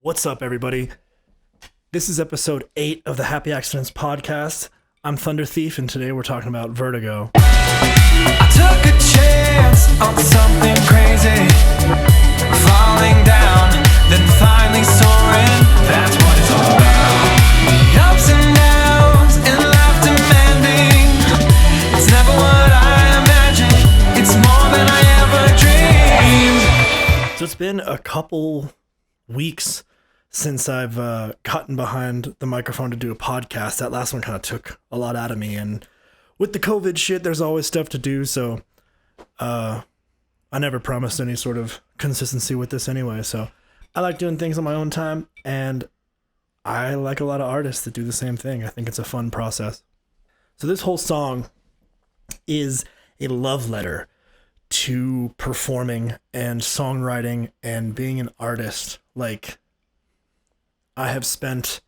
What's up, everybody? This is episode 8 of the Happy Accidents podcast. I'm Thunderthief, and today we're talking about Vertigo. I took a chance on something crazy, falling down, then finally soaring. That's what it's all about. The ups and downs and life demanding. It's never what I imagined. It's more than I ever dreamed. So it's been a couple weeks since I've gotten behind the microphone to do a podcast. That last one kind of took a lot out of me, and with the COVID shit, there's always stuff to do, so I never promised any sort of consistency with this anyway, so I like doing things on my own time, and I like a lot of artists that do the same thing. I think it's a fun process. So this whole song is a love letter to performing and songwriting and being an artist. Like, I have spent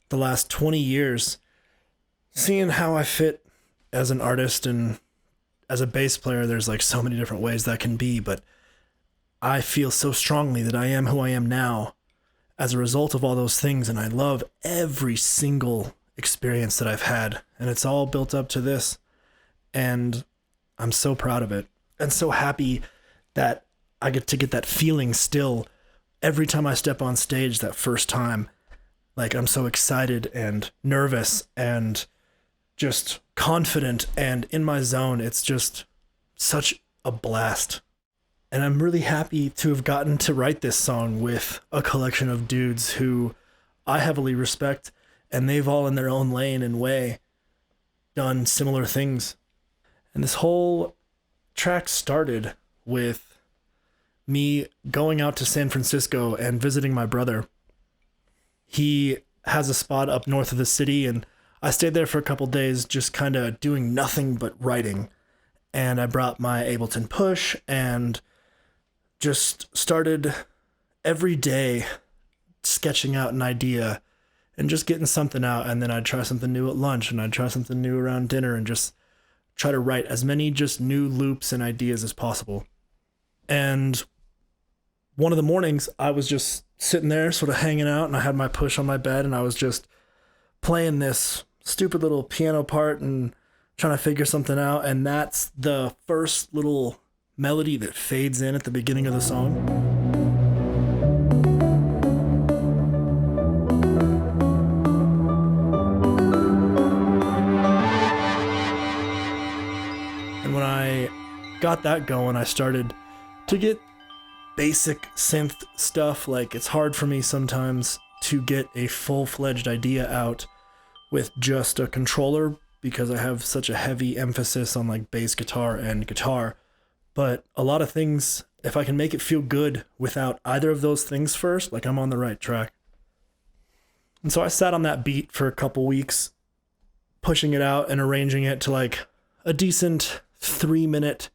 the last 20 years seeing how I fit as an artist, and as a bass player, there's like so many different ways that can be, but I feel so strongly that I am who I am now as a result of all those things, and I love every single experience that I've had, and it's all built up to this, and I'm so proud of it, and so happy that I get to get that feeling still every time I step on stage that first time. Like, I'm so excited and nervous and just confident and in my zone. It's just such a blast. And I'm really happy to have gotten to write this song with a collection of dudes who I heavily respect, and they've all in their own lane and way done similar things. And this whole track started with me going out to San Francisco and visiting my brother. He has a spot up north of the city, and I stayed there for a couple days just kind of doing nothing but writing. And I brought my Ableton Push and just started every day sketching out an idea and just getting something out. And then I'd try something new at lunch, and I'd try something new around dinner, and just try to write as many just new loops and ideas as possible. And one of the mornings, I was just sitting there sort of hanging out, and I had my Push on my bed, and I was just playing this stupid little piano part and trying to figure something out. And that's the first little melody that fades in at the beginning of the song. And when I got that going, I started to get basic synth stuff. Like, it's hard for me sometimes to get a full-fledged idea out with just a controller because I have such a heavy emphasis on like bass guitar and guitar. But a lot of things, if I can make it feel good without either of those things first, like, I'm on the right track. And so I sat on that beat for a couple weeks, pushing it out and arranging it to like a decent 3-minute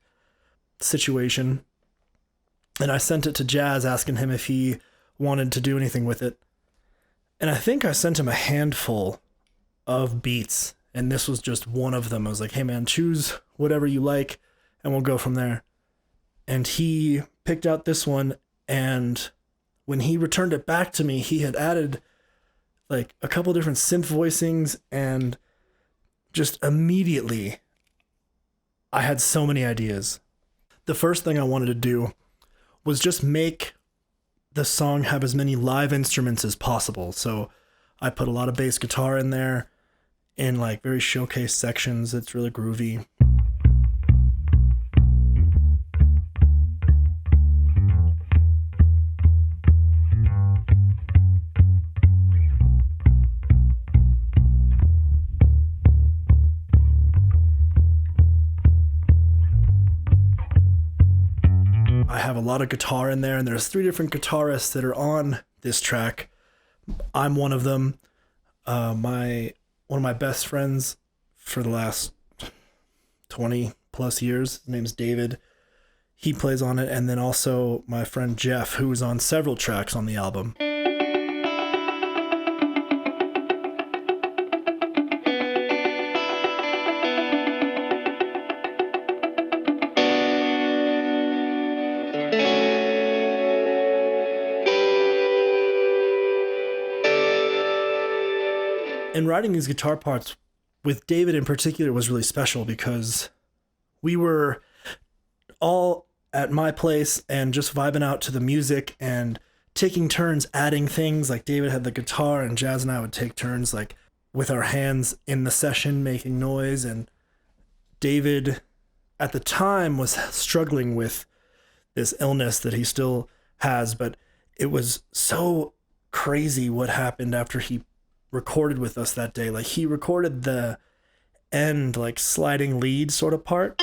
situation. And I sent it to Jazz, asking him if he wanted to do anything with it. And I think I sent him a handful of beats, and this was just one of them. I was like, hey man, choose whatever you like, and we'll go from there. And he picked out this one, and when he returned it back to me, he had added like a couple different synth voicings, and just immediately I had so many ideas. The first thing I wanted to do was just make the song have as many live instruments as possible. So I put a lot of bass guitar in there in like very showcase sections. It's really groovy. I have a lot of guitar in there, and there's 3 different guitarists that are on this track. I'm one of them. One of my best friends for the last 20 plus years, his name's David. He plays on it, and then also my friend Jeff, who is on several tracks on the album. And writing these guitar parts with David in particular was really special because we were all at my place and just vibing out to the music and taking turns adding things. Like David had the guitar and Jazz and I would take turns like with our hands in the session making noise. And David at the time was struggling with this illness that he still has, but it was so crazy what happened after he recorded with us that day. Like he recorded the end like sliding lead sort of part,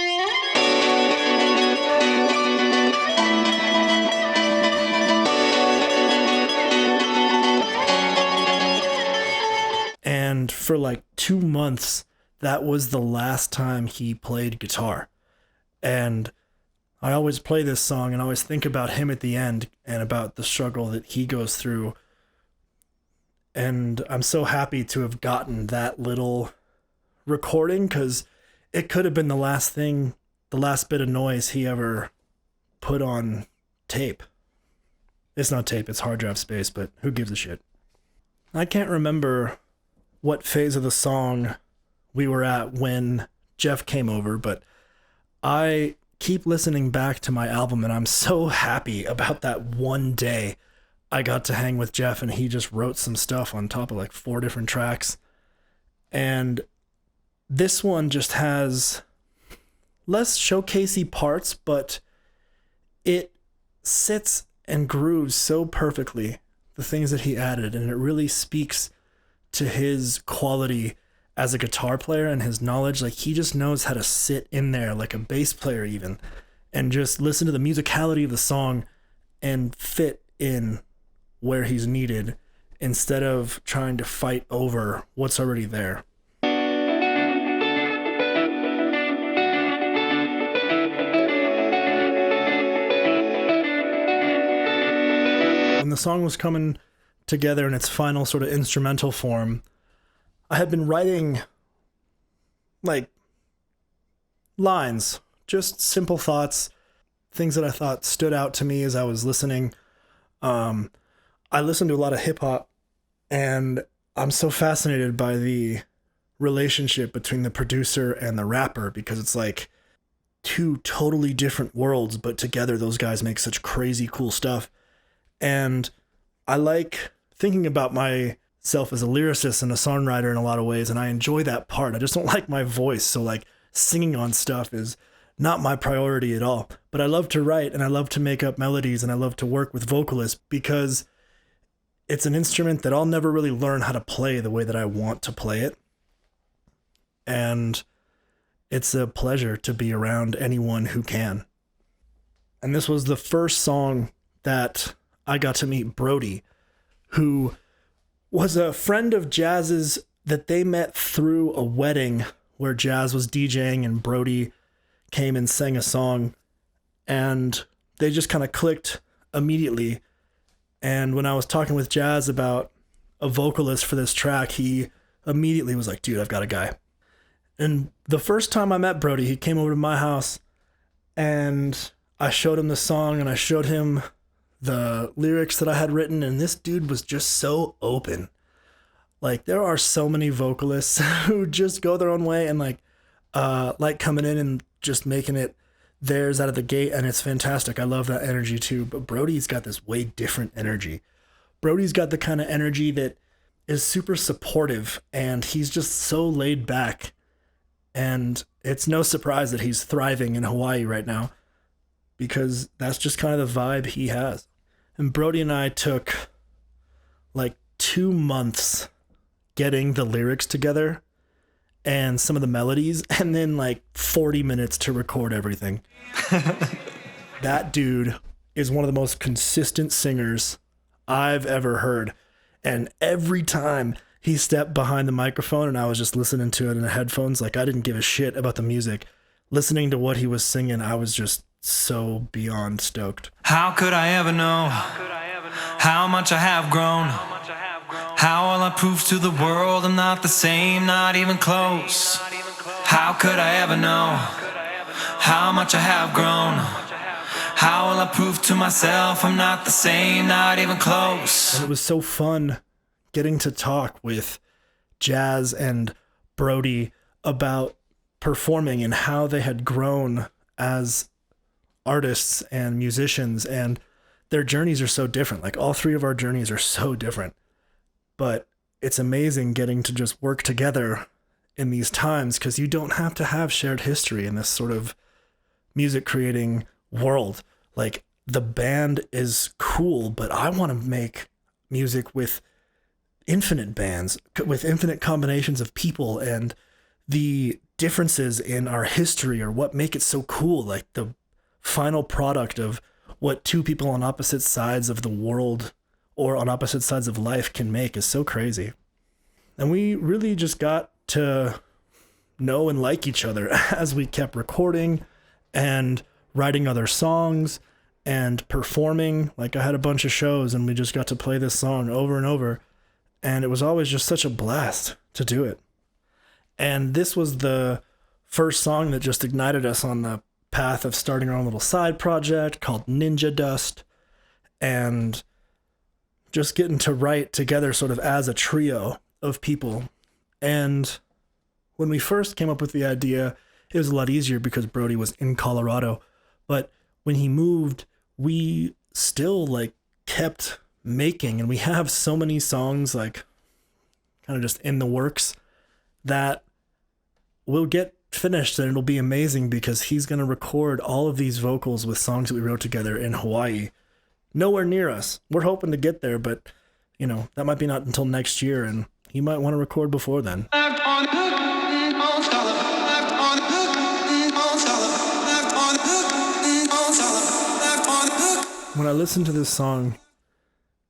and for like 2 months that was the last time he played guitar. And I always play this song and always think about him at the end and about the struggle that he goes through. And I'm so happy to have gotten that little recording because it could have been the last bit of noise he ever put on tape. It's not tape, it's hard drive space, but who gives a shit? I can't remember what phase of the song we were at when Jeff came over, but I keep listening back to my album and I'm so happy about that one day I got to hang with Jeff and he just wrote some stuff on top of like 4 different tracks. And this one just has less showcasey parts, but it sits and grooves so perfectly, the things that he added, and it really speaks to his quality as a guitar player and his knowledge. Like he just knows how to sit in there like a bass player even and just listen to the musicality of the song and fit in where he's needed instead of trying to fight over what's already there. When the song was coming together in its final sort of instrumental form, I had been writing like lines, just simple thoughts, things that I thought stood out to me as I was listening. I listen to a lot of hip hop and I'm so fascinated by the relationship between the producer and the rapper because it's like 2 totally different worlds, but together those guys make such crazy cool stuff. And I like thinking about myself as a lyricist and a songwriter in a lot of ways, and I enjoy that part. I just don't like my voice, so like singing on stuff is not my priority at all. But I love to write and I love to make up melodies and I love to work with vocalists because it's an instrument that I'll never really learn how to play the way that I want to play it. And it's a pleasure to be around anyone who can. And this was the first song that I got to meet Brody, who was a friend of Jazz's that they met through a wedding where Jazz was DJing and Brody came and sang a song, and they just kind of clicked immediately. And when I was talking with Jazz about a vocalist for this track, he immediately was like, dude, I've got a guy. And the first time I met Brody, he came over to my house and I showed him the song and I showed him the lyrics that I had written, and this dude was just so open. Like there are so many vocalists who just go their own way and like coming in and just making it theirs out of the gate, and it's fantastic. I love that energy too, but Brody's got this way different energy. Brody's got the kind of energy that is super supportive, and he's just so laid back, and it's no surprise that he's thriving in Hawaii right now because that's just kind of the vibe he has. And Brody and I took like 2 months getting the lyrics together and some of the melodies, and then like 40 minutes to record everything. That dude is one of the most consistent singers I've ever heard. And every time he stepped behind the microphone and I was just listening to it in the headphones, like I didn't give a shit about the music. Listening to what he was singing, I was just so beyond stoked. How could I ever know how much I have grown? How will I prove to the world I'm not the same, not even close? How could I ever know how much I have grown? How will I prove to myself I'm not the same, not even close? And it was so fun getting to talk with Jazz and Brody about performing and how they had grown as artists and musicians, and their journeys are so different. Like, all three of our journeys are so different, but it's amazing getting to just work together in these times, because you don't have to have shared history in this sort of music creating world. Like, the band is cool, but I want to make music with infinite bands, with infinite combinations of people, and the differences in our history are what make it so cool. Like, the final product of what two people on opposite sides of the world or on opposite sides of life can make is so crazy. And we really just got to know and like each other as we kept recording and writing other songs and performing. Like, I had a bunch of shows and we just got to play this song over and over, and it was always just such a blast to do it. And this was the first song that just ignited us on the path of starting our own little side project called Ninja Dust, and just getting to write together sort of as a trio of people. And when we first came up with the idea, it was a lot easier because Brody was in Colorado. But when he moved, we still like kept making, and we have so many songs like kind of just in the works that will get finished, and it'll be amazing because he's going to record all of these vocals with songs that we wrote together in Hawaii. Nowhere near us. We're hoping to get there, but you know, that might be not until next year, and he might want to record before then. When I listen to this song,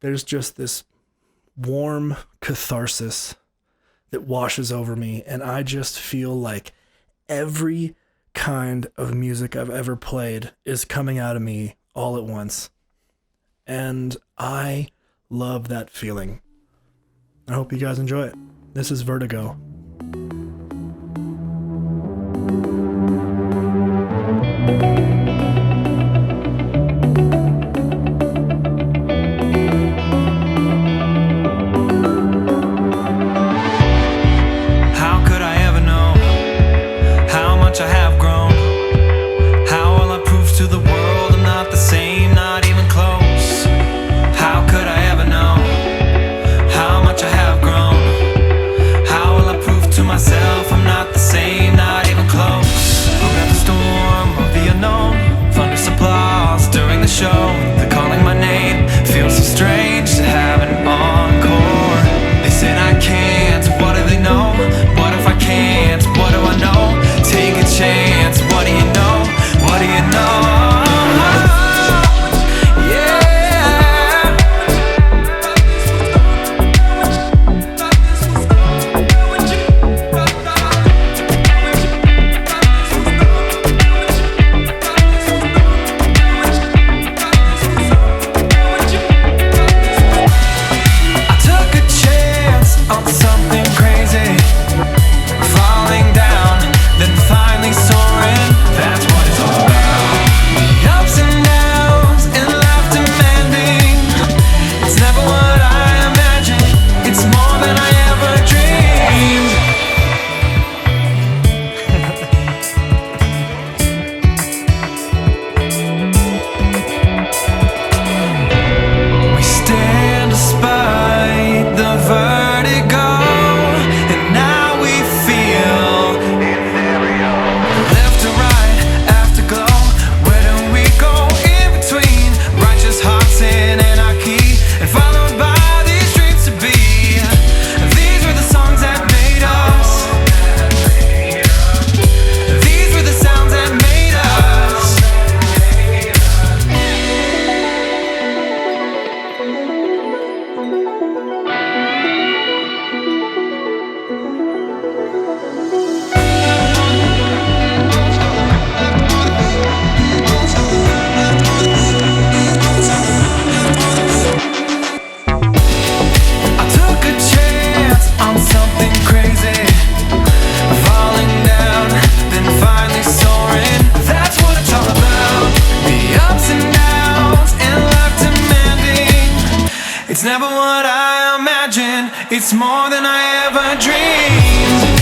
there's just this warm catharsis that washes over me, and I just feel like every kind of music I've ever played is coming out of me all at once. And I love that feeling. I hope you guys enjoy it. This is Vertigo. How will I It's more than I ever dreamed.